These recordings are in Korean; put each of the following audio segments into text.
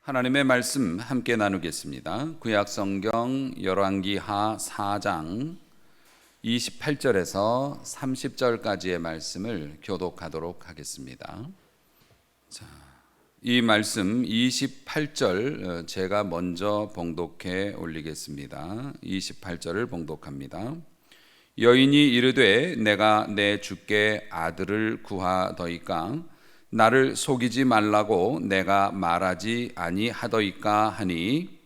하나님의 말씀 함께 나누겠습니다. 구약성경 열왕기하 4장 28절에서 30절까지의 말씀을 교독하도록 하겠습니다. 이 말씀 28절 제가 먼저 봉독해 올리겠습니다. 28절을 봉독합니다. 여인이 이르되 내가 내 주께 아들을 구하더이까 나를 속이지 말라고 내가 말하지 아니하더이까 하니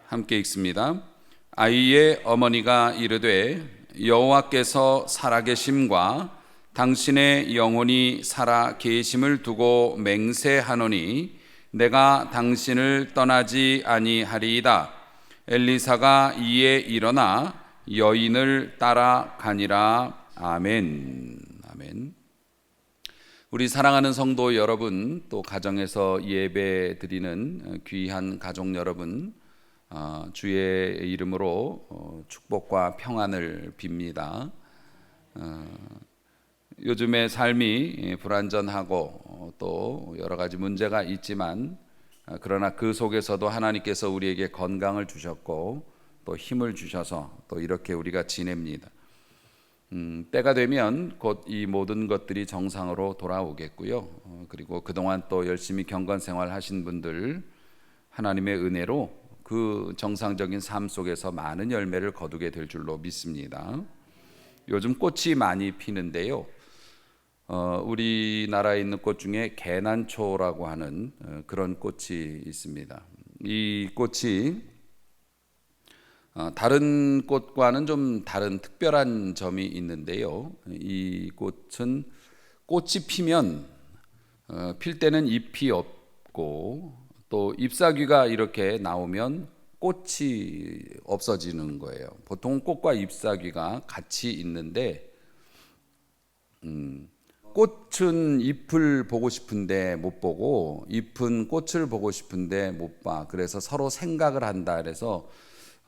함께 읽습니다. 아이의 어머니가 이르되 여호와께서 살아계심과 당신의 영혼이 살아계심을 두고 맹세하노니 내가 당신을 떠나지 아니하리이다. 엘리사가 이에 일어나 여인을 따라가니라. 아멘. 아멘. 우리 사랑하는 성도 여러분, 또 가정에서 예배 드리는 귀한 가족 여러분, 주의 이름으로 축복과 평안을 빕니다. 요즘의 삶이 불완전하고 또 여러 가지 문제가 있지만 그러나 그 속에서도 하나님께서 우리에게 건강을 주셨고 또 힘을 주셔서 또 이렇게 우리가 지냅니다. 때가 되면 곧 이 모든 것들이 정상으로 돌아오겠고요. 그리고 그동안 또 열심히 경건생활 하신 분들 하나님의 은혜로 그 정상적인 삶 속에서 많은 열매를 거두게 될 줄로 믿습니다. 요즘 꽃이 많이 피는데요. 우리나라에 있는 꽃 중에 개난초라고 하는 그런 꽃이 있습니다. 이 꽃이 다른 꽃과는 좀 다른 특별한 점이 있는데요. 이 꽃은 꽃이 피면 필 때는 잎이 없고 또 잎사귀가 이렇게 나오면 꽃이 없어지는 거예요. 보통 꽃과 잎사귀가 같이 있는데 꽃은 잎을 보고 싶은데 못 보고 잎은 꽃을 보고 싶은데 못 봐. 그래서 서로 생각을 한다. 그래서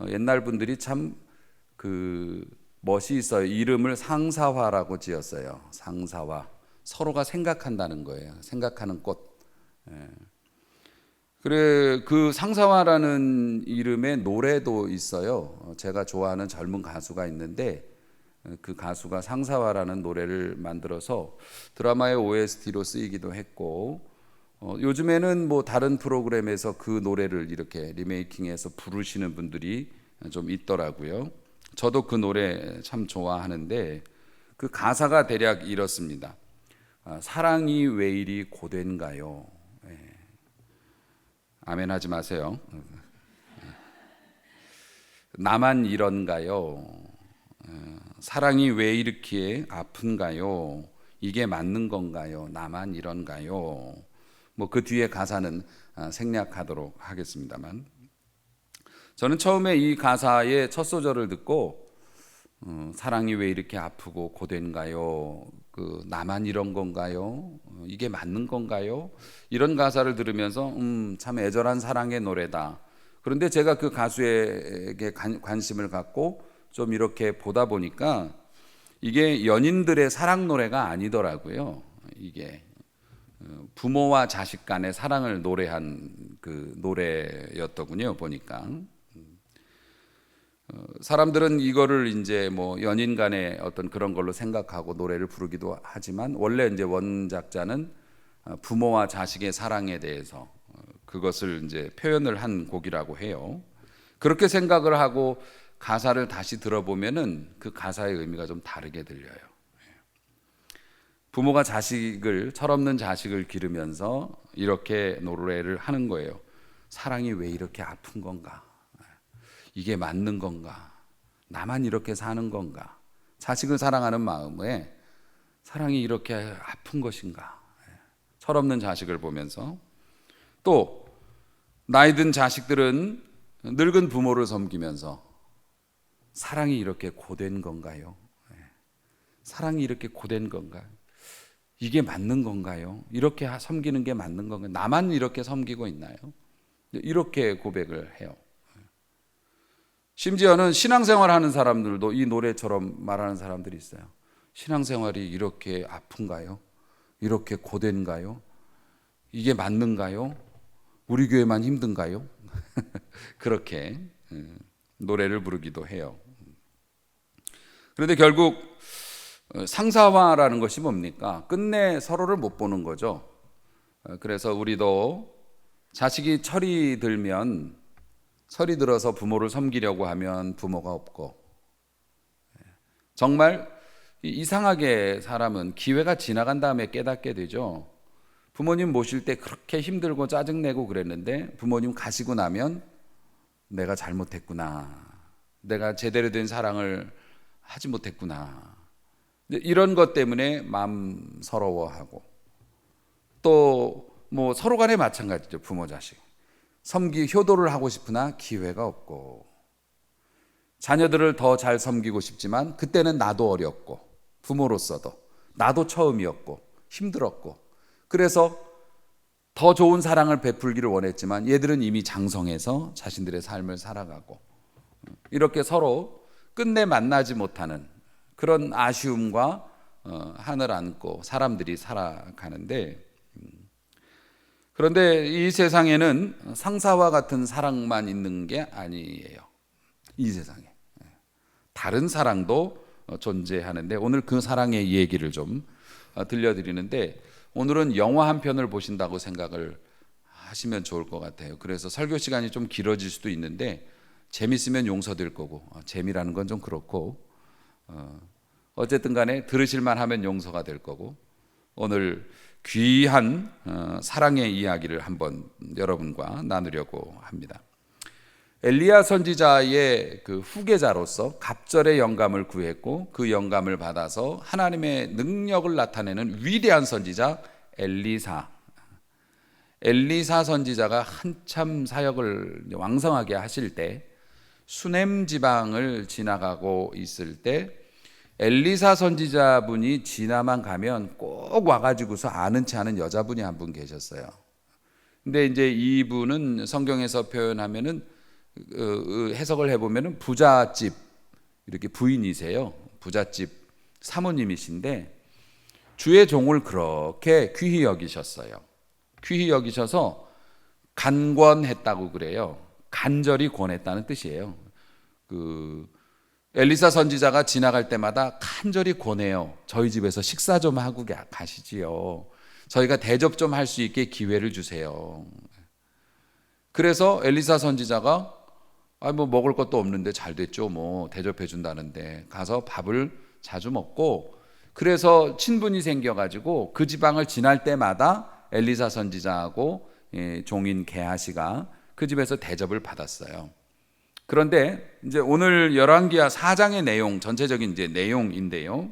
옛날 분들이 참 그 멋이 있어요. 이름을 상사화라고 지었어요. 상사화. 서로가 생각한다는 거예요. 생각하는 꽃. 그래, 그 상사화라는 이름의 노래도 있어요. 제가 좋아하는 젊은 가수가 있는데 그 가수가 상사화라는 노래를 만들어서 드라마의 OST로 쓰이기도 했고 요즘에는 뭐 다른 프로그램에서 그 노래를 이렇게 리메이킹해서 부르시는 분들이 좀 있더라고요. 저도 그 노래 참 좋아하는데 그 가사가 대략 이렇습니다. 사랑이 왜 이리 고된가요? 아멘 하지 마세요. 나만 이런가요? 사랑이 왜 이렇게 아픈가요? 이게 맞는 건가요? 나만 이런가요? 뭐 그 뒤에 가사는 생략하도록 하겠습니다만 저는 처음에 이 가사의 첫 소절을 듣고 사랑이 왜 이렇게 아프고 고된가요? 그 나만 이런 건가요? 이게 맞는 건가요? 이런 가사를 들으면서 참 애절한 사랑의 노래다. 그런데 제가 그 가수에게 관심을 갖고 좀 이렇게 보다 보니까 이게 연인들의 사랑 노래가 아니더라고요. 이게 부모와 자식 간의 사랑을 노래한 그 노래였더군요. 보니까 사람들은 이거를 이제 뭐 연인 간의 어떤 그런 걸로 생각하고 노래를 부르기도 하지만 원래 이제 원작자는 부모와 자식의 사랑에 대해서 그것을 이제 표현을 한 곡이라고 해요. 그렇게 생각을 하고 가사를 다시 들어보면은 그 가사의 의미가 좀 다르게 들려요. 부모가 자식을, 철없는 자식을 기르면서 이렇게 노래를 하는 거예요. 사랑이 왜 이렇게 아픈 건가? 이게 맞는 건가? 나만 이렇게 사는 건가? 자식을 사랑하는 마음에 사랑이 이렇게 아픈 것인가? 철없는 자식을 보면서 또 나이 든 자식들은 늙은 부모를 섬기면서 사랑이 이렇게 고된 건가요? 사랑이 이렇게 고된 건가? 이게 맞는 건가요? 이렇게 섬기는 게 맞는 건가요? 나만 이렇게 섬기고 있나요? 이렇게 고백을 해요. 심지어는 신앙생활 하는 사람들도 이 노래처럼 말하는 사람들이 있어요. 신앙생활이 이렇게 아픈가요? 이렇게 고된가요? 이게 맞는가요? 우리 교회만 힘든가요? 그렇게 노래를 부르기도 해요. 그런데 결국 상사화라는 것이 뭡니까? 끝내 서로를 못 보는 거죠. 그래서 우리도 자식이 철이 들어서 부모를 섬기려고 하면 부모가 없고, 정말 이상하게 사람은 기회가 지나간 다음에 깨닫게 되죠. 부모님 모실 때 그렇게 힘들고 짜증내고 그랬는데 부모님 가시고 나면 내가 잘못했구나, 내가 제대로 된 사랑을 하지 못했구나, 이런 것 때문에 마음 서러워하고, 또 뭐 서로 간에 마찬가지죠. 부모 자식 효도를 하고 싶으나 기회가 없고, 자녀들을 더 잘 섬기고 싶지만 그때는 나도 어렸고, 부모로서도 나도 처음이었고 힘들었고, 그래서 더 좋은 사랑을 베풀기를 원했지만 얘들은 이미 장성해서 자신들의 삶을 살아가고, 이렇게 서로 끝내 만나지 못하는 그런 아쉬움과 한을 안고 사람들이 살아가는데, 그런데 이 세상에는 상사와 같은 사랑만 있는 게 아니에요. 이 세상에 다른 사랑도 존재하는데, 오늘 그 사랑의 얘기를 좀 들려드리는데, 오늘은 영화 한 편을 보신다고 생각을 하시면 좋을 것 같아요. 그래서 설교 시간이 좀 길어질 수도 있는데 재밌으면 용서될 거고, 재미라는 건 좀 그렇고, 어쨌든 간에 들으실만 하면 용서가 될 거고, 오늘 귀한 사랑의 이야기를 한번 여러분과 나누려고 합니다. 엘리야 선지자의 그 후계자로서 갑절의 영감을 구했고, 그 영감을 받아서 하나님의 능력을 나타내는 위대한 선지자 엘리사 선지자가 한참 사역을 왕성하게 하실 때, 수넴 지방을 지나가고 있을 때 엘리사 선지자분이 지나만 가면 꼭 와가지고서 아는 체 하는 여자분이 한 분 계셨어요. 근데 이제 이분은 성경에서 표현하면은 해석을 해보면은 부잣집 이렇게 부인이세요. 부잣집 사모님이신데 주의 종을 그렇게 귀히 여기셨어요. 귀히 여기셔서 간권했다고 그래요. 간절히 권했다는 뜻이에요. 엘리사 선지자가 지나갈 때마다 간절히 권해요. 저희 집에서 식사 좀 하고 가시지요. 저희가 대접 좀 할 수 있게 기회를 주세요. 그래서 엘리사 선지자가 뭐 먹을 것도 없는데 잘 됐죠, 뭐 대접해 준다는데 가서 밥을 자주 먹고, 그래서 친분이 생겨가지고 그 지방을 지날 때마다 엘리사 선지자하고 종인 게하시가 그 집에서 대접을 받았어요. 그런데 이제 오늘 열왕기하 4장의 내용, 전체적인 이제 내용인데요.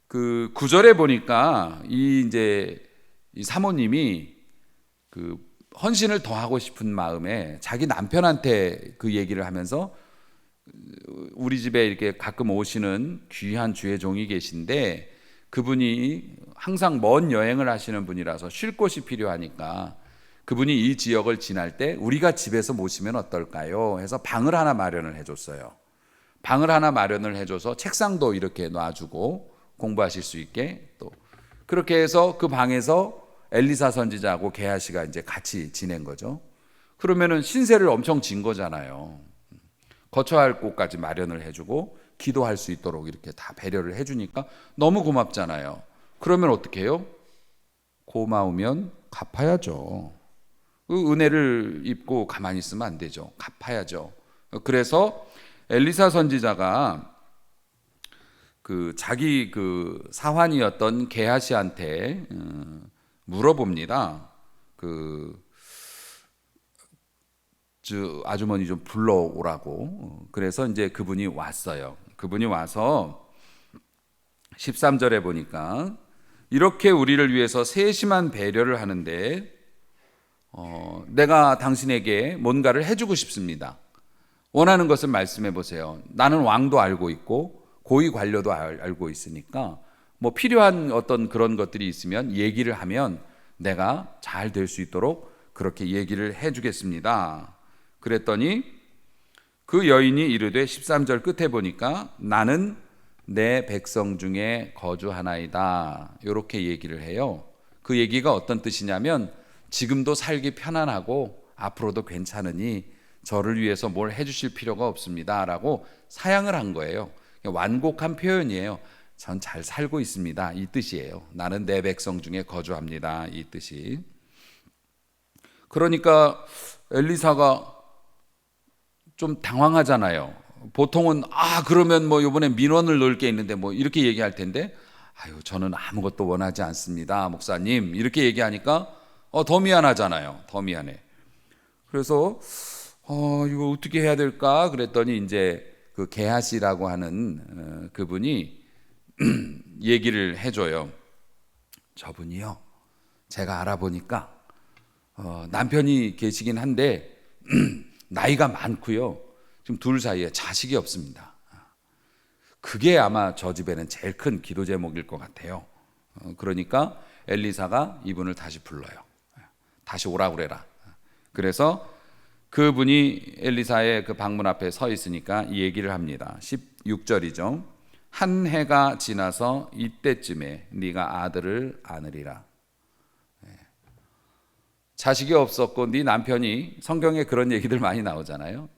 그 9절에 보니까 이 사모님이 그 헌신을 더 하고 싶은 마음에 자기 남편한테 그 얘기를 하면서, 우리 집에 이렇게 가끔 오시는 귀한 주의 종이 계신데 그분이 항상 먼 여행을 하시는 분이라서 쉴 곳이 필요하니까 그분이 이 지역을 지날 때 우리가 집에서 모시면 어떨까요? 해서 방을 하나 마련을 해줬어요. 방을 하나 마련을 해줘서 책상도 이렇게 놔주고 공부하실 수 있게, 또 그렇게 해서 그 방에서 엘리사 선지자하고 게하시가 이제 같이 지낸 거죠. 그러면은 신세를 엄청 진 거잖아요. 거처할 곳까지 마련을 해주고 기도할 수 있도록 이렇게 다 배려를 해주니까 너무 고맙잖아요. 그러면 어떻게 해요? 고마우면 갚아야죠. 그 은혜를 입고 가만히 있으면 안 되죠. 갚아야죠. 그래서 엘리사 선지자가 자기 사환이었던 게하시한테 물어봅니다. 아주머니 좀 불러오라고. 그래서 이제 그분이 왔어요. 그분이 와서 13절에 보니까 이렇게 우리를 위해서 세심한 배려를 하는데 내가 당신에게 뭔가를 해주고 싶습니다. 원하는 것을 말씀해 보세요. 나는 왕도 알고 있고 고위 관료도 알고 있으니까 뭐 필요한 어떤 그런 것들이 있으면 얘기를 하면 내가 잘 될 수 있도록 그렇게 얘기를 해주겠습니다. 그랬더니 그 여인이 이르되 13절 끝에 보니까 나는 내 백성 중에 거주하나이다, 이렇게 얘기를 해요. 그 얘기가 어떤 뜻이냐면 지금도 살기 편안하고 앞으로도 괜찮으니 저를 위해서 뭘 해주실 필요가 없습니다 라고 사양을 한 거예요. 완곡한 표현이에요. 전 잘 살고 있습니다, 이 뜻이에요. 나는 내 백성 중에 거주합니다, 이 뜻이. 그러니까 엘리사가 좀 당황하잖아요. 보통은 그러면 뭐 이번에 민원을 넣을 게 있는데 뭐 이렇게 얘기할 텐데, 저는 아무것도 원하지 않습니다, 목사님, 이렇게 얘기하니까 더 미안하잖아요. 더 미안해. 그래서 이거 어떻게 해야 될까 그랬더니 이제 그 게하시라고 하는 그분이 얘기를 해줘요. 저분이요, 제가 알아보니까 남편이 계시긴 한데 나이가 많고요, 지금 둘 사이에 자식이 없습니다. 그게 아마 저 집에는 제일 큰 기도 제목일 것 같아요. 그러니까 엘리사가 이분을 다시 불러요. 다시 오라 그래라. 그래서 그분이 엘리사의 그 방문 앞에 서 있으니까 이 얘기를 합니다. 16절이죠. 한 해가 지나서 이때쯤에 네가 아들을 안으리라. 자식이 없었고 네 남편이, 성경에 그런 얘기들 많이 나오잖아요.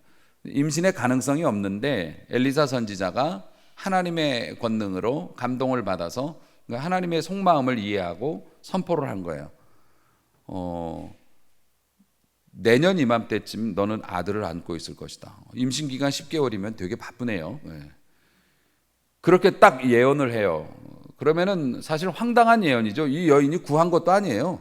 임신의 가능성이 없는데 엘리사 선지자가 하나님의 권능으로 감동을 받아서 하나님의 속마음을 이해하고 선포를 한 거예요. 내년 이맘때쯤 너는 아들을 안고 있을 것이다. 임신 기간 10개월이면 되게 바쁘네요. 그렇게 딱 예언을 해요. 그러면은 사실 황당한 예언이죠. 이 여인이 구한 것도 아니에요.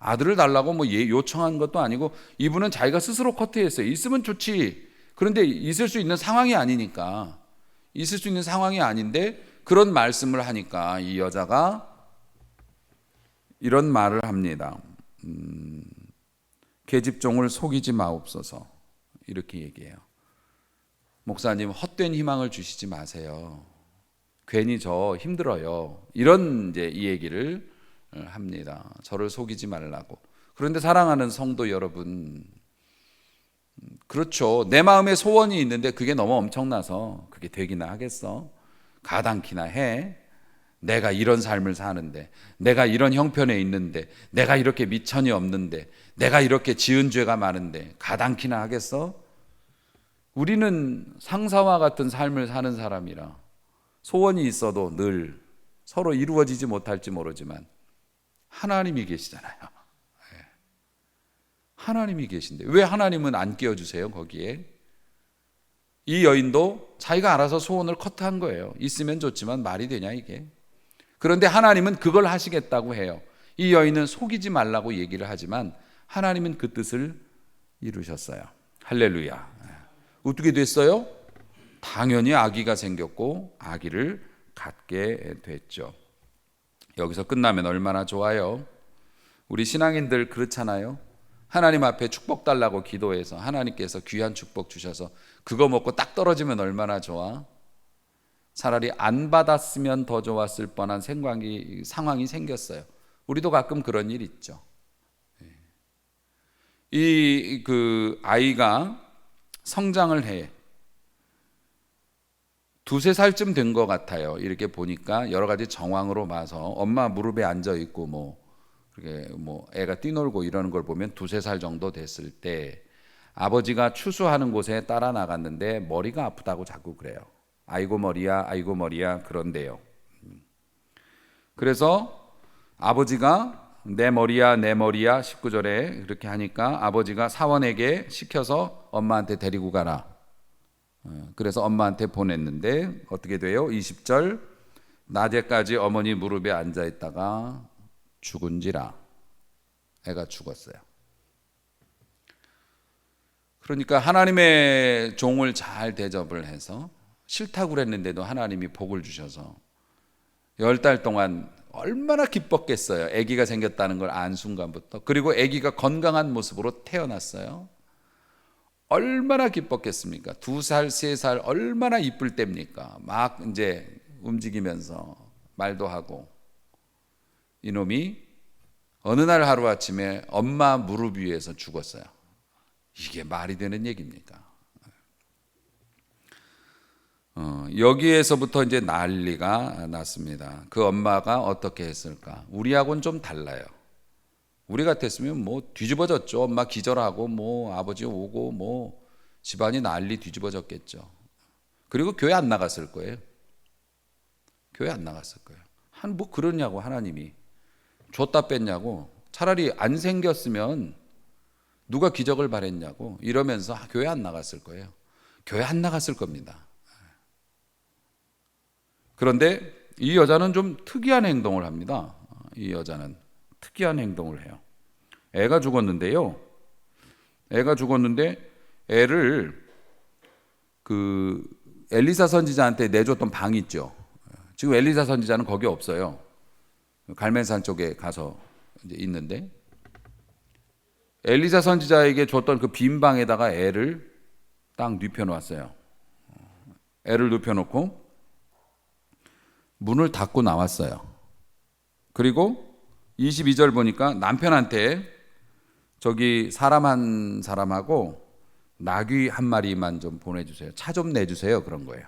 아들을 달라고 뭐 요청한 것도 아니고, 이분은 자기가 스스로 커트했어요. 있으면 좋지. 그런데 있을 수 있는 상황이 아니니까, 있을 수 있는 상황이 아닌데 그런 말씀을 하니까 이 여자가 이런 말을 합니다. 계집종을 속이지 마옵소서, 이렇게 얘기해요. 목사님, 헛된 희망을 주시지 마세요. 괜히 저 힘들어요. 이런 이제 이 얘기를 합니다. 저를 속이지 말라고. 그런데 사랑하는 성도 여러분, 그렇죠. 내 마음에 소원이 있는데 그게 너무 엄청나서 그게 되기나 하겠어? 가당키나 해. 내가 이런 삶을 사는데, 내가 이런 형편에 있는데, 내가 이렇게 미천이 없는데, 내가 이렇게 지은 죄가 많은데 가당키나 하겠어? 우리는 상사와 같은 삶을 사는 사람이라 소원이 있어도 늘 서로 이루어지지 못할지 모르지만 하나님이 계시잖아요. 하나님이 계신데 왜 하나님은 안 끼워주세요 거기에? 이 여인도 자기가 알아서 소원을 커트한 거예요. 있으면 좋지만 말이 되냐 이게? 그런데 하나님은 그걸 하시겠다고 해요. 이 여인은 속이지 말라고 얘기를 하지만 하나님은 그 뜻을 이루셨어요. 할렐루야. 어떻게 됐어요? 당연히 아기가 생겼고 아기를 갖게 됐죠. 여기서 끝나면 얼마나 좋아요. 우리 신앙인들 그렇잖아요. 하나님 앞에 축복 달라고 기도해서 하나님께서 귀한 축복 주셔서 그거 먹고 딱 떨어지면 얼마나 좋아. 차라리 안 받았으면 더 좋았을 뻔한 상황이 생겼어요. 우리도 가끔 그런 일 있죠. 그 아이가 성장을 해. 2-3살쯤 된 것 같아요. 이렇게 보니까 여러 가지 정황으로 봐서 엄마 무릎에 앉아 있고 그게 애가 뛰놀고 이러는 걸 보면 2-3살 정도 됐을 때 아버지가 추수하는 곳에 따라 나갔는데 머리가 아프다고 자꾸 그래요. 아이고 머리야, 아이고 머리야, 그런데요. 그래서 아버지가 내 머리야, 내 머리야 19절에 그렇게 하니까 아버지가 사원에게 시켜서 엄마한테 데리고 가라. 그래서 엄마한테 보냈는데 어떻게 돼요? 20절, 낮에까지 어머니 무릎에 앉아 있다가 죽은지라. 애가 죽었어요. 그러니까 하나님의 종을 잘 대접을 해서 싫다고 그랬는데도 하나님이 복을 주셔서 10달 동안 얼마나 기뻤겠어요. 아기가 생겼다는 걸 안 순간부터. 그리고 아기가 건강한 모습으로 태어났어요. 얼마나 기뻤겠습니까? 2살, 3살 얼마나 이쁠 때입니까? 막 이제 움직이면서 말도 하고 이놈이 어느 날 하루아침에 엄마 무릎 위에서 죽었어요. 이게 말이 되는 얘기입니까? 여기에서부터 이제 난리가 났습니다. 그 엄마가 어떻게 했을까? 우리하고는 좀 달라요. 우리 같았으면 뭐 뒤집어졌죠. 엄마 기절하고 뭐 아버지 오고 뭐 집안이 난리 뒤집어졌겠죠. 그리고 교회 안 나갔을 거예요. 교회 안 나갔을 거예요. 뭐 그러냐고 하나님이 줬다 뺐냐고. 차라리 안 생겼으면 누가 기적을 바랬냐고 이러면서 교회 안 나갔을 거예요. 교회 안 나갔을 겁니다. 그런데 이 여자는 좀 특이한 행동을 합니다. 이 여자는 특이한 행동을 해요. 애가 죽었는데요. 애가 죽었는데 애를 그 엘리사 선지자한테 내줬던 방이 있죠. 지금 엘리사 선지자는 거기 없어요. 갈멜산 쪽에 가서 이제 있는데 엘리사 선지자에게 줬던 그 빈 방에다가 애를 딱 눕혀놓았어요. 애를 눕혀놓고 문을 닫고 나왔어요. 그리고 22절 보니까 남편한테 저기 사람 한 사람하고 나귀 한 마리만 좀 보내주세요. 차 좀 내주세요. 그런 거예요.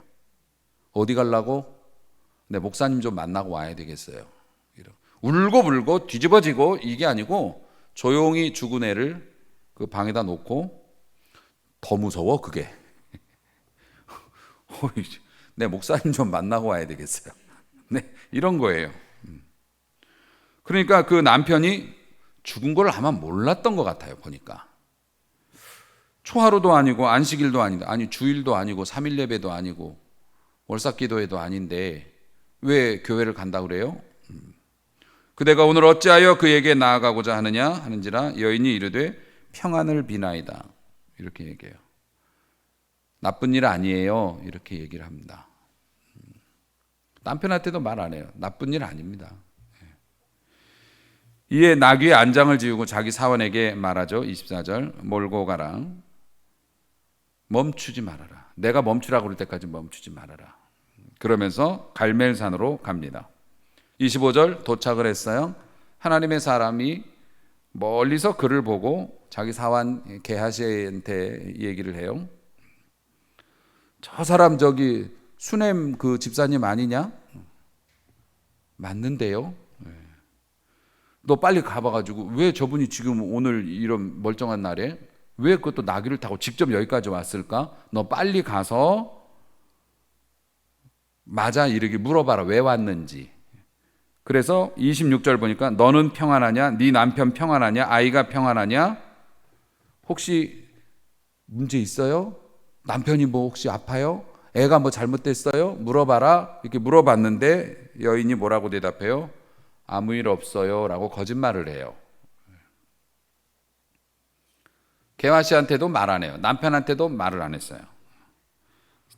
어디 가려고? 네, 목사님 좀 만나고 와야 되겠어요. 울고불고 뒤집어지고 이게 아니고 조용히 죽은 애를 그 방에다 놓고 더 무서워 그게. 네, 목사님 좀 만나고 와야 되겠어요. 네, 이런 거예요. 그러니까 그 남편이 죽은 걸 아마 몰랐던 것 같아요. 보니까 초하루도 아니고 안식일도 아닌데, 아니 주일도 아니고 3일 예배도 아니고 월삭기도회도 아닌데 왜 교회를 간다 그래요? 그대가 오늘 어찌하여 그에게 나아가고자 하느냐 하는지라 여인이 이르되 평안을 비나이다 이렇게 얘기해요. 나쁜 일 아니에요 이렇게 얘기를 합니다. 남편한테도 말 안 해요. 나쁜 일 아닙니다. 이에 나귀의 안장을 지우고 자기 사원에게 말하죠. 24절 몰고 가라. 멈추지 말아라. 내가 멈추라고 그럴 때까지 멈추지 말아라. 그러면서 갈멜산으로 갑니다. 25절 도착을 했어요. 하나님의 사람이 멀리서 그를 보고 자기 사원 게하시한테 얘기를 해요. 저 사람 저기 수넴 그 집사님 아니냐? 맞는데요. 너 빨리 가봐가지고 왜 저분이 지금 오늘 이런 멀쩡한 날에 왜 그것도 나귀를 타고 직접 여기까지 왔을까? 너 빨리 가서 맞아 이르기 물어봐라. 왜 왔는지. 그래서 26절 보니까 너는 평안하냐? 네 남편 평안하냐? 아이가 평안하냐? 혹시 문제 있어요? 남편이 뭐 혹시 아파요? 애가 뭐 잘못됐어요? 물어봐라. 이렇게 물어봤는데 여인이 뭐라고 대답해요? 아무 일 없어요 라고 거짓말을 해요. 게하시한테도 말 안 해요. 남편한테도 말을 안 했어요.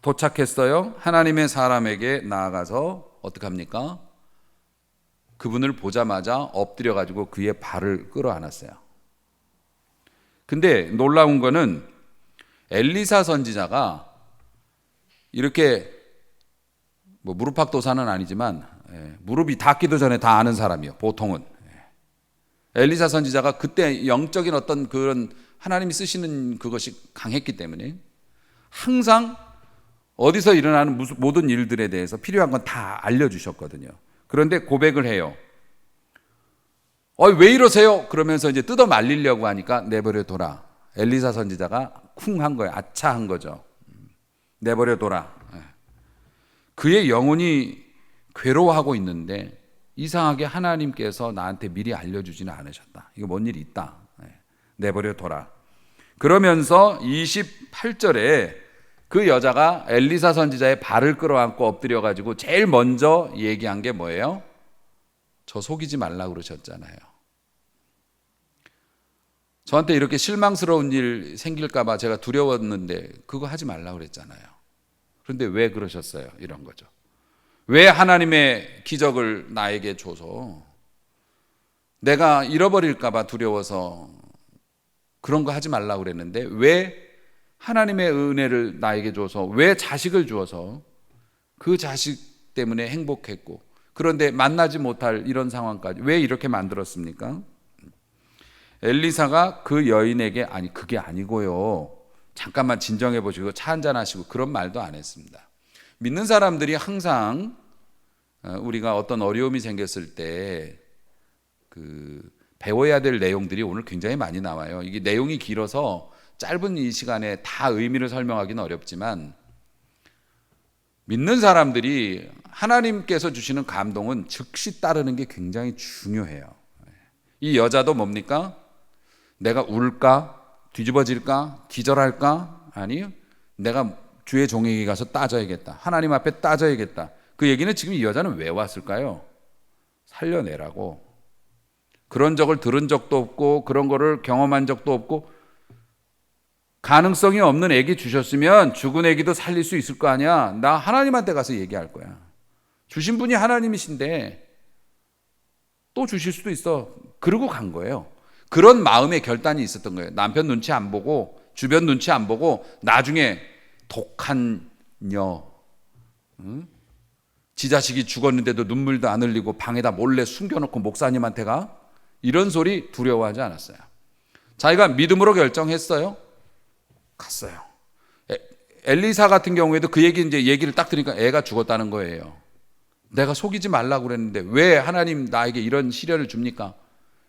도착했어요. 하나님의 사람에게 나아가서 어떻게 합니까? 그분을 보자마자 엎드려 가지고 그의 발을 끌어안았어요. 근데 놀라운 거는 엘리사 선지자가 이렇게 뭐 무릎팍도사는 아니지만 무릎이 닿기도 전에 다 아는 사람이에요. 보통은. 엘리사 선지자가 그때 영적인 어떤 그런 하나님이 쓰시는 그것이 강했기 때문에 항상 어디서 일어나는 모든 일들에 대해서 필요한 건 다 알려주셨거든요. 그런데 고백을 해요. 왜 이러세요? 그러면서 이제 뜯어 말리려고 하니까 내버려 둬라. 엘리사 선지자가 쿵 한 거예요. 아차 한 거죠. 내버려 둬라. 그의 영혼이 괴로워하고 있는데 이상하게 하나님께서 나한테 미리 알려주지는 않으셨다. 이거 뭔 일이 있다. 내버려 둬라. 그러면서 28절에 그 여자가 엘리사 선지자의 발을 끌어안고 엎드려 가지고 제일 먼저 얘기한 게 뭐예요? 저 속이지 말라고 그러셨잖아요. 저한테 이렇게 실망스러운 일 생길까 봐 제가 두려웠는데 그거 하지 말라고 그랬잖아요. 그런데 왜 그러셨어요? 이런 거죠. 왜 하나님의 기적을 나에게 줘서 내가 잃어버릴까 봐 두려워서 그런 거 하지 말라고 그랬는데 왜 하나님의 은혜를 나에게 줘서 왜 자식을 주어서 그 자식 때문에 행복했고 그런데 만나지 못할 이런 상황까지 왜 이렇게 만들었습니까? 엘리사가 그 여인에게 아니 그게 아니고요, 잠깐만 진정해 보시고 차 한잔 하시고 그런 말도 안 했습니다. 믿는 사람들이 항상 우리가 어떤 어려움이 생겼을 때 배워야 될 내용들이 오늘 굉장히 많이 나와요. 이게 내용이 길어서 짧은 이 시간에 다 의미를 설명하기는 어렵지만, 믿는 사람들이 하나님께서 주시는 감동은 즉시 따르는 게 굉장히 중요해요. 이 여자도 뭡니까? 내가 울까? 뒤집어질까? 기절할까? 아니요. 내가 주의 종에게 가서 따져야겠다. 하나님 앞에 따져야겠다. 그 얘기는 지금 이 여자는 왜 왔을까요? 살려내라고. 그런 적을 들은 적도 없고 그런 거를 경험한 적도 없고, 가능성이 없는 애기 주셨으면 죽은 애기도 살릴 수 있을 거 아니야. 나 하나님한테 가서 얘기할 거야. 주신 분이 하나님이신데 또 주실 수도 있어. 그러고 간 거예요. 그런 마음의 결단이 있었던 거예요. 남편 눈치 안 보고 주변 눈치 안 보고 나중에 독한 지 자식이 죽었는데도 눈물도 안 흘리고 방에다 몰래 숨겨놓고 목사님한테 가? 이런 소리 두려워하지 않았어요. 자기가 믿음으로 결정했어요. 갔어요. 엘리사 같은 경우에도 그 얘기를 딱 들으니까 애가 죽었다는 거예요. 내가 속이지 말라고 그랬는데 왜 하나님 나에게 이런 시련을 줍니까?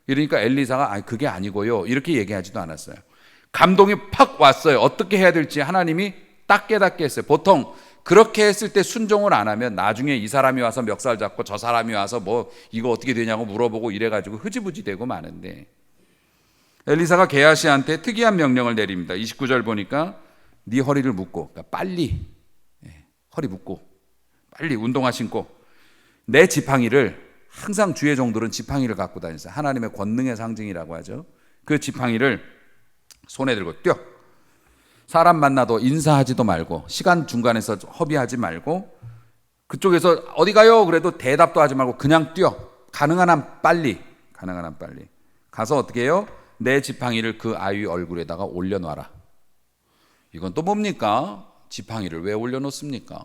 이러니까 엘리사가 아니 그게 아니고요, 이렇게 얘기하지도 않았어요. 감동이 팍 왔어요. 어떻게 해야 될지 하나님이 딱 깨닫게 했어요. 보통 그렇게 했을 때 순종을 안 하면 나중에 이 사람이 와서 멱살 잡고 저 사람이 와서 뭐 이거 어떻게 되냐고 물어보고 이래가지고 흐지부지 되고 마는데, 엘리사가 게하시한테 특이한 명령을 내립니다. 29절 보니까 네 허리를 묶고, 그러니까 빨리 허리 묶고 빨리 운동화 신고 내 지팡이를, 항상 주의 종들은 지팡이를 갖고 다녔어요. 하나님의 권능의 상징이라고 하죠. 그 지팡이를 손에 들고 뛰어. 사람 만나도 인사하지도 말고 시간 중간에서 허비하지 말고, 그쪽에서 어디 가요? 그래도 대답도 하지 말고 그냥 뛰어. 가능한 한 빨리 가서 어떻게 해요? 내 지팡이를 그 아이 얼굴에다가 올려놔라. 이건 또 뭡니까? 지팡이를 왜 올려놓습니까?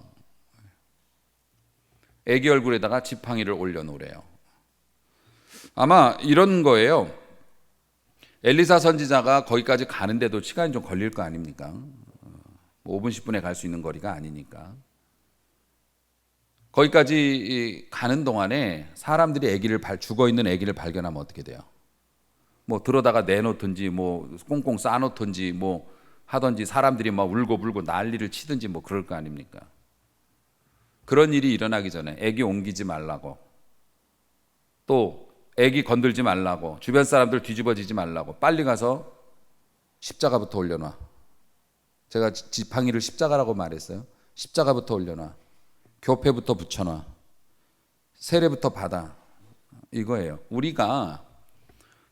애기 얼굴에다가 지팡이를 올려놓으래요. 아마 이런 거예요. 엘리사 선지자가 거기까지 가는데도 시간이 좀 걸릴 거 아닙니까? 5분 10분에 갈 수 있는 거리가 아니니까. 거기까지 가는 동안에 사람들이 죽어있는 아기를 발견하면 어떻게 돼요? 뭐 들어다가 내놓든지 뭐 꽁꽁 싸놓든지 뭐 하든지, 사람들이 막 울고 불고 난리를 치든지 뭐 그럴 거 아닙니까? 그런 일이 일어나기 전에 아기 옮기지 말라고, 또 아기 건들지 말라고, 주변 사람들 뒤집어지지 말라고 빨리 가서 십자가부터 올려놔. 제가 지팡이를 십자가라고 말했어요. 십자가부터 올려놔. 교패부터 붙여놔. 세례부터 받아. 이거예요. 우리가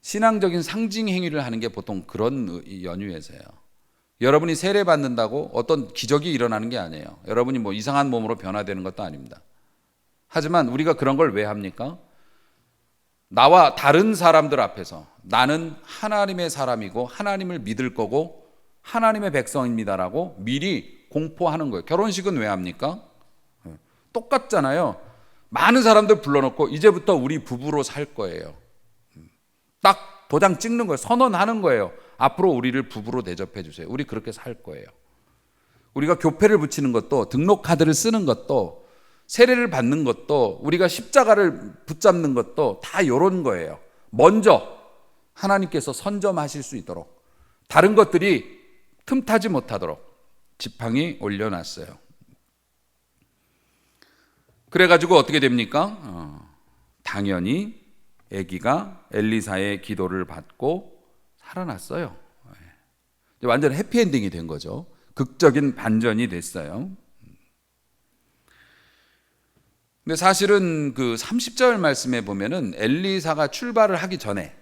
신앙적인 상징 행위를 하는 게 보통 그런 연유에서요. 여러분이 세례 받는다고 어떤 기적이 일어나는 게 아니에요. 여러분이 뭐 이상한 몸으로 변화되는 것도 아닙니다. 하지만 우리가 그런 걸 왜 합니까? 나와 다른 사람들 앞에서 나는 하나님의 사람이고 하나님을 믿을 거고 하나님의 백성입니다라고 미리 공포하는 거예요. 결혼식은 왜 합니까? 똑같잖아요. 많은 사람들 불러놓고 이제부터 우리 부부로 살 거예요. 딱 도장 찍는 거예요. 선언하는 거예요. 앞으로 우리를 부부로 대접해 주세요. 우리 그렇게 살 거예요. 우리가 교패를 붙이는 것도, 등록카드를 쓰는 것도, 세례를 받는 것도, 우리가 십자가를 붙잡는 것도 다 이런 거예요. 먼저 하나님께서 선점하실 수 있도록, 다른 것들이 틈타지 못하도록 지팡이 올려놨어요. 그래가지고 어떻게 됩니까? 당연히 아기가 엘리사의 기도를 받고 살아났어요. 완전 해피엔딩이 된 거죠. 극적인 반전이 됐어요. 근데 사실은 그 30절 말씀에 보면은 엘리사가 출발을 하기 전에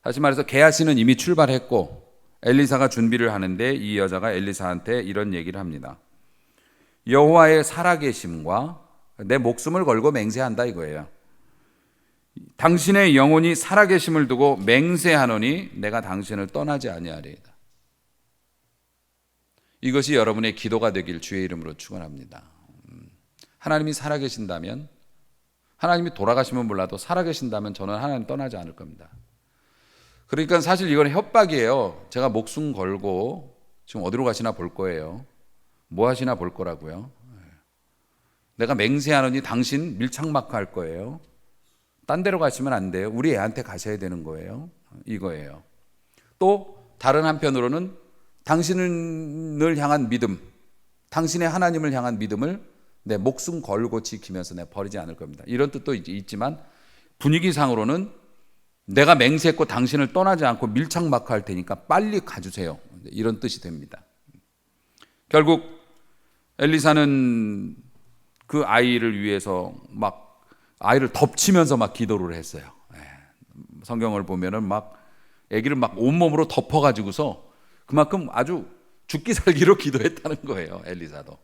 다시 말해서 게하시는 이미 출발했고 엘리사가 준비를 하는데 이 여자가 엘리사한테 이런 얘기를 합니다. 여호와의 살아계심과 내 목숨을 걸고 맹세한다 이거예요. 당신의 영혼이 살아계심을 두고 맹세하노니 내가 당신을 떠나지 아니하리이다. 이것이 여러분의 기도가 되길 주의 이름으로 축원합니다. 하나님이 살아계신다면, 하나님이 돌아가시면 몰라도 살아계신다면 저는 하나님 떠나지 않을 겁니다. 그러니까 사실 이건 협박이에요. 제가 목숨 걸고 지금 어디로 가시나 볼 거예요. 뭐 하시나 볼 거라고요. 내가 맹세하노니 당신 밀착마크할 거예요. 딴 데로 가시면 안 돼요. 우리 애한테 가셔야 되는 거예요. 이거예요. 또 다른 한편으로는 당신을 향한 믿음, 당신의 하나님을 향한 믿음을 내 목숨 걸고 지키면서 내가 버리지 않을 겁니다. 이런 뜻도 있지만 분위기상으로는 내가 맹세했고 당신을 떠나지 않고 밀착마크 할 테니까 빨리 가주세요. 이런 뜻이 됩니다. 결국 엘리사는 그 아이를 위해서 막 아이를 덮치면서 막 기도를 했어요. 성경을 보면은 막 아기를 막 온몸으로 덮어가지고서 그만큼 아주 죽기 살기로 기도했다는 거예요. 엘리사도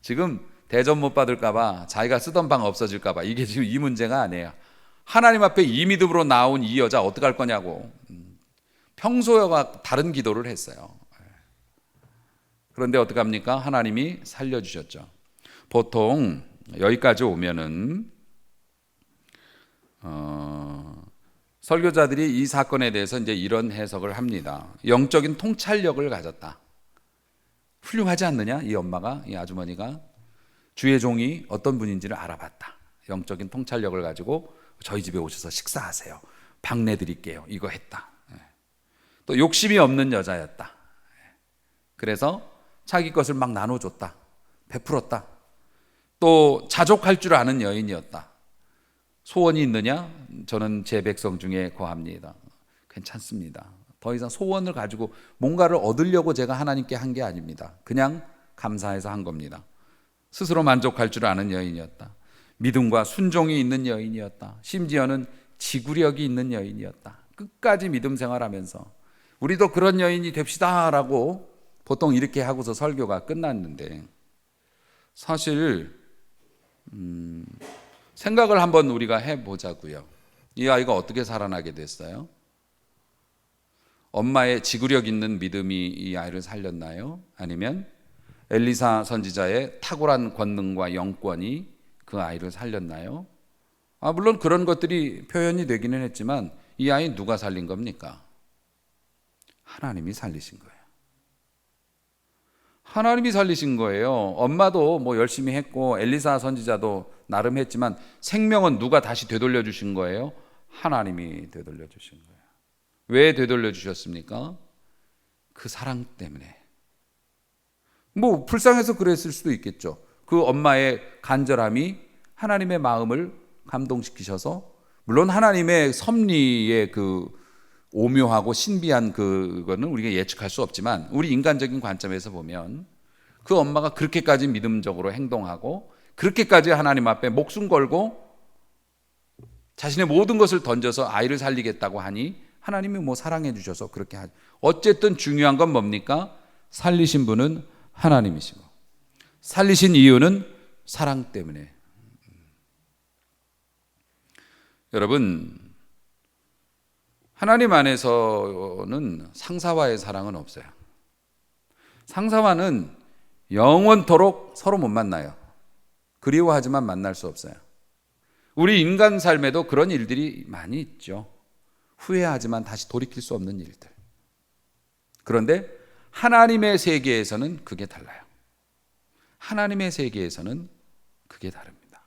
지금 대접 못 받을까봐, 자기가 쓰던 방 없어질까봐, 이게 지금 이 문제가 아니에요. 하나님 앞에 이 믿음으로 나온 이 여자 어떡할 거냐고 평소와 다른 기도를 했어요. 그런데 어떡합니까? 하나님이 살려주셨죠. 보통 여기까지 오면은 설교자들이 이 사건에 대해서 이제 이런 해석을 합니다. 영적인 통찰력을 가졌다. 훌륭하지 않느냐? 이 엄마가, 이 아주머니가 주의 종이 어떤 분인지를 알아봤다. 영적인 통찰력을 가지고 저희 집에 오셔서 식사하세요. 방 내드릴게요. 이거 했다. 또 욕심이 없는 여자였다. 그래서 자기 것을 막 나눠줬다. 베풀었다. 또 자족할 줄 아는 여인이었다. 소원이 있느냐? 저는 제 백성 중에 거합니다. 괜찮습니다. 더 이상 소원을 가지고 뭔가를 얻으려고 제가 하나님께 한 게 아닙니다. 그냥 감사해서 한 겁니다. 스스로 만족할 줄 아는 여인이었다. 믿음과 순종이 있는 여인이었다. 심지어는 지구력이 있는 여인이었다. 끝까지 믿음 생활하면서 우리도 그런 여인이 됩시다라고 보통 이렇게 하고서 설교가 끝났는데, 사실 생각을 한번 우리가 해보자고요. 이 아이가 어떻게 살아나게 됐어요? 엄마의 지구력 있는 믿음이 이 아이를 살렸나요? 아니면 엘리사 선지자의 탁월한 권능과 영권이 그 아이를 살렸나요? 물론 그런 것들이 표현이 되기는 했지만 이 아이 누가 살린 겁니까? 하나님이 살리신 거예요. 하나님이 살리신 거예요. 엄마도 뭐 열심히 했고 엘리사 선지자도 나름 했지만 생명은 누가 다시 되돌려 주신 거예요? 하나님이 되돌려 주신 거예요. 왜 되돌려 주셨습니까? 그 사랑 때문에. 뭐 불쌍해서 그랬을 수도 있겠죠. 그 엄마의 간절함이 하나님의 마음을 감동시키셔서, 물론 하나님의 섭리의 그 오묘하고 신비한 그거는 우리가 예측할 수 없지만 우리 인간적인 관점에서 보면 그 엄마가 그렇게까지 믿음적으로 행동하고 그렇게까지 하나님 앞에 목숨 걸고 자신의 모든 것을 던져서 아이를 살리겠다고 하니 하나님이 뭐 사랑해 주셔서 그렇게 하죠. 어쨌든 중요한 건 뭡니까? 살리신 분은 하나님이시고 살리신 이유는 사랑 때문에. 여러분, 하나님 안에서는 상사와의 사랑은 없어요. 상사와는 영원토록 서로 못 만나요. 그리워하지만 만날 수 없어요. 우리 인간 삶에도 그런 일들이 많이 있죠. 후회하지만 다시 돌이킬 수 없는 일들. 그런데 하나님의 세계에서는 그게 달라요. 하나님의 세계에서는 그게 다릅니다.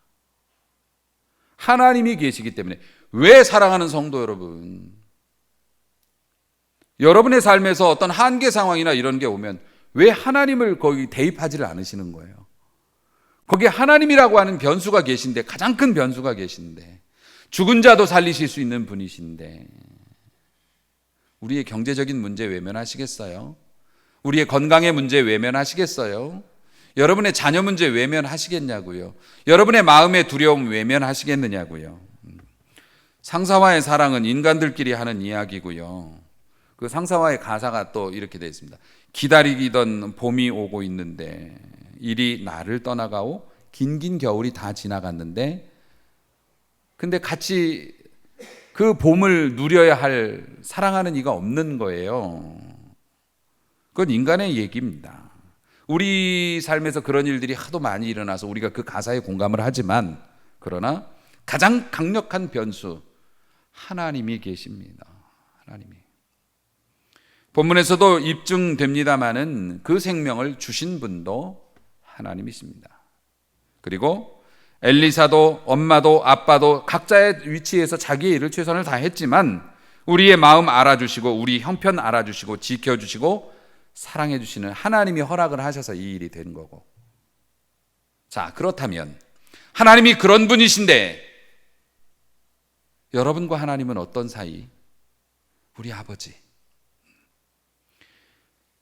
하나님이 계시기 때문에. 왜 사랑하는 성도 여러분, 여러분의 삶에서 어떤 한계 상황이나 이런 게 오면 왜 하나님을 거기 대입하지를 않으시는 거예요? 거기에 하나님이라고 하는 변수가 계신데, 가장 큰 변수가 계신데, 죽은 자도 살리실 수 있는 분이신데 우리의 경제적인 문제 외면하시겠어요? 우리의 건강의 문제 외면하시겠어요? 여러분의 자녀 문제 외면하시겠냐고요? 여러분의 마음의 두려움 외면하시겠느냐고요? 상사와의 사랑은 인간들끼리 하는 이야기고요. 그 상사와의 가사가 또 이렇게 되어 있습니다. 기다리던 봄이 오고 있는데 이리 나를 떠나가오. 긴긴 겨울이 다 지나갔는데, 근데 같이 그 봄을 누려야 할 사랑하는 이가 없는 거예요. 그건 인간의 얘기입니다. 우리 삶에서 그런 일들이 하도 많이 일어나서 우리가 그 가사에 공감을 하지만, 그러나 가장 강력한 변수, 하나님이 계십니다. 하나님이. 본문에서도 입증됩니다마는 그 생명을 주신 분도 하나님이십니다. 그리고 엘리사도 엄마도 아빠도 각자의 위치에서 자기의 일을 최선을 다했지만 우리의 마음 알아주시고 우리 형편 알아주시고 지켜주시고 사랑해주시는 하나님이 허락을 하셔서 이 일이 된 거고. 자, 그렇다면 하나님이 그런 분이신데 여러분과 하나님은 어떤 사이? 우리 아버지.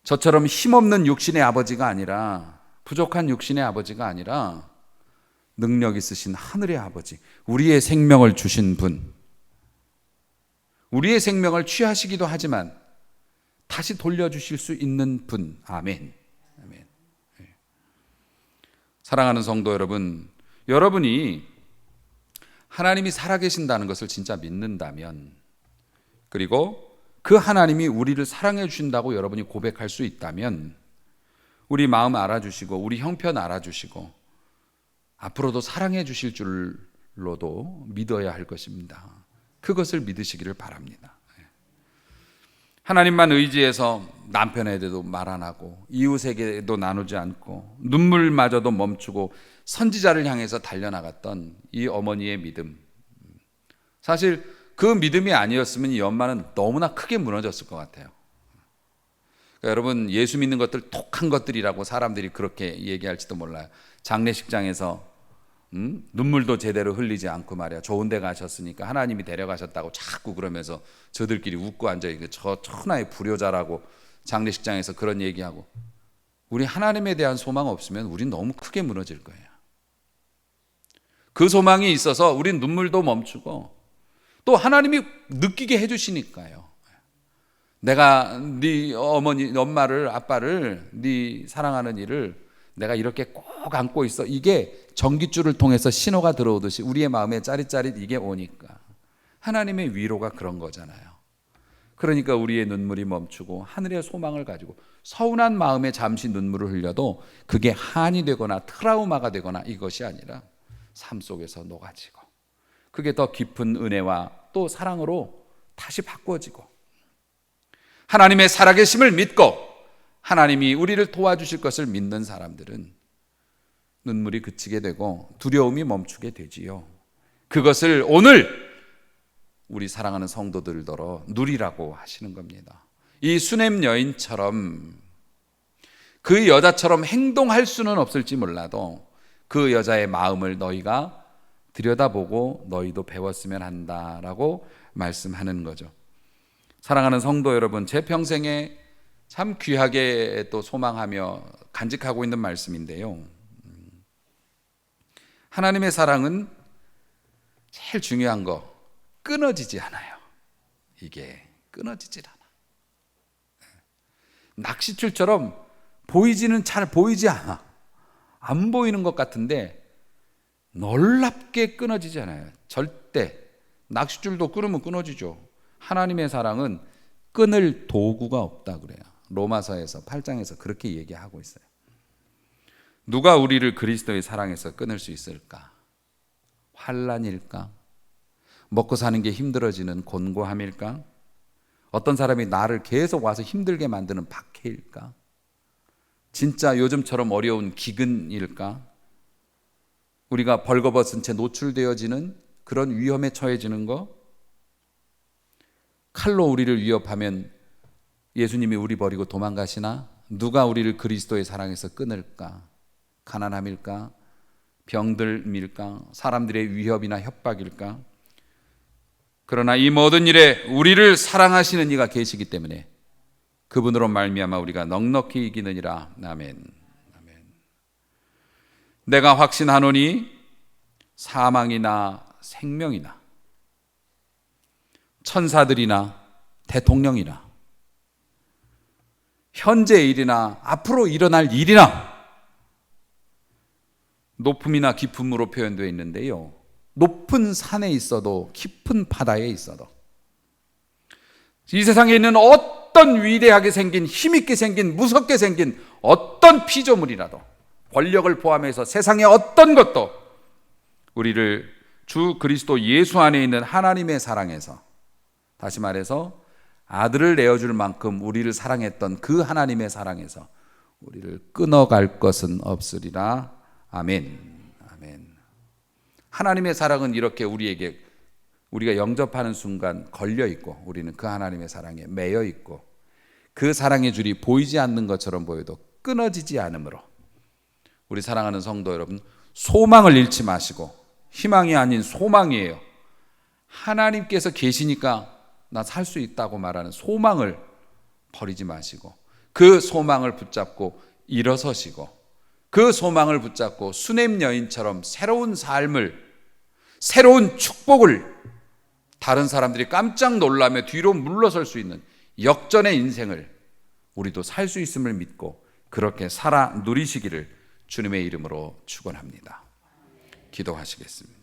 저처럼 힘없는 육신의 아버지가 아니라, 부족한 육신의 아버지가 아니라 능력 있으신 하늘의 아버지, 우리의 생명을 주신 분, 우리의 생명을 취하시기도 하지만 다시 돌려주실 수 있는 분. 아멘. 아멘. 사랑하는 성도 여러분, 여러분이 하나님이 살아계신다는 것을 진짜 믿는다면, 그리고 그 하나님이 우리를 사랑해 주신다고 여러분이 고백할 수 있다면, 우리 마음 알아주시고 우리 형편 알아주시고 앞으로도 사랑해 주실 줄로도 믿어야 할 것입니다. 그것을 믿으시기를 바랍니다. 하나님만 의지해서 남편에게도 말 안 하고 이웃에게도 나누지 않고 눈물마저도 멈추고 선지자를 향해서 달려나갔던 이 어머니의 믿음, 사실 그 믿음이 아니었으면 이 엄마는 너무나 크게 무너졌을 것 같아요. 그러니까 여러분, 예수 믿는 것들 독한 것들이라고 사람들이 그렇게 얘기할지도 몰라요. 장례식장에서 눈물도 제대로 흘리지 않고 말이야, 좋은 데 가셨으니까 하나님이 데려가셨다고 자꾸 그러면서 저들끼리 웃고 앉아있고, 저 천하의 불효자라고 장례식장에서 그런 얘기하고, 우리 하나님에 대한 소망 없으면 우린 너무 크게 무너질 거예요. 그 소망이 있어서 우린 눈물도 멈추고 또 하나님이 느끼게 해주시니까요. 내가 네 어머니, 엄마를, 아빠를, 네 사랑하는 이를 내가 이렇게 꼭 안고 있어. 이게 전깃줄을 통해서 신호가 들어오듯이 우리의 마음에 짜릿짜릿 이게 오니까 하나님의 위로가 그런 거잖아요. 그러니까 우리의 눈물이 멈추고 하늘의 소망을 가지고 서운한 마음에 잠시 눈물을 흘려도 그게 한이 되거나 트라우마가 되거나 이것이 아니라 삶 속에서 녹아지고 그게 더 깊은 은혜와 또 사랑으로 다시 바꾸어지고, 하나님의 살아계심을 믿고 하나님이 우리를 도와주실 것을 믿는 사람들은 눈물이 그치게 되고 두려움이 멈추게 되지요. 그것을 오늘 우리 사랑하는 성도들더러 누리라고 하시는 겁니다. 이 수넴 여인처럼, 그 여자처럼 행동할 수는 없을지 몰라도 그 여자의 마음을 너희가 들여다보고 너희도 배웠으면 한다라고 말씀하는 거죠. 사랑하는 성도 여러분, 제 평생에 참 귀하게 또 소망하며 간직하고 있는 말씀인데요, 하나님의 사랑은 제일 중요한 거, 끊어지지 않아요. 이게 끊어지질 않아. 낚싯줄처럼 보이지는 잘 보이지 않아. 안 보이는 것 같은데 놀랍게 끊어지지 않아요. 절대. 낚싯줄도 끊으면 끊어지죠. 하나님의 사랑은 끊을 도구가 없다 그래요. 로마서에서 8장에서 그렇게 얘기하고 있어요. 누가 우리를 그리스도의 사랑에서 끊을 수 있을까? 환난일까? 먹고 사는 게 힘들어지는 곤고함일까? 어떤 사람이 나를 계속 와서 힘들게 만드는 박해일까? 진짜 요즘처럼 어려운 기근일까? 우리가 벌거벗은 채 노출되어지는 그런 위험에 처해지는 거? 칼로 우리를 위협하면 예수님이 우리 버리고 도망가시나? 누가 우리를 그리스도의 사랑에서 끊을까? 가난함일까? 병들밀까? 사람들의 위협이나 협박일까? 그러나 이 모든 일에 우리를 사랑하시는 이가 계시기 때문에 그분으로 말미암아 우리가 넉넉히 이기느니라. 아멘. 아멘. 내가 확신하노니 사망이나 생명이나 천사들이나 대통령이나 현재의 일이나 앞으로 일어날 일이나, 높음이나 깊음으로 표현되어 있는데요, 높은 산에 있어도 깊은 바다에 있어도 이 세상에 있는 어떤 위대하게 생긴, 힘있게 생긴, 무섭게 생긴 어떤 피조물이라도, 권력을 포함해서 세상의 어떤 것도 우리를 주 그리스도 예수 안에 있는 하나님의 사랑에서, 다시 말해서 아들을 내어줄 만큼 우리를 사랑했던 그 하나님의 사랑에서 우리를 끊어갈 것은 없으리라. 아멘. 아멘. 하나님의 사랑은 이렇게 우리가 영접하는 순간 걸려 있고, 우리는 그 하나님의 사랑에 매여 있고, 그 사랑의 줄이 보이지 않는 것처럼 보여도 끊어지지 않으므로, 우리 사랑하는 성도 여러분, 소망을 잃지 마시고, 희망이 아닌 소망이에요. 하나님께서 계시니까 나 살 수 있다고 말하는 소망을 버리지 마시고, 그 소망을 붙잡고 일어서시고, 그 소망을 붙잡고 수냄 여인처럼 새로운 삶을, 새로운 축복을, 다른 사람들이 깜짝 놀라며 뒤로 물러설 수 있는 역전의 인생을 우리도 살 수 있음을 믿고 그렇게 살아 누리시기를 주님의 이름으로 축원합니다. 기도하시겠습니다.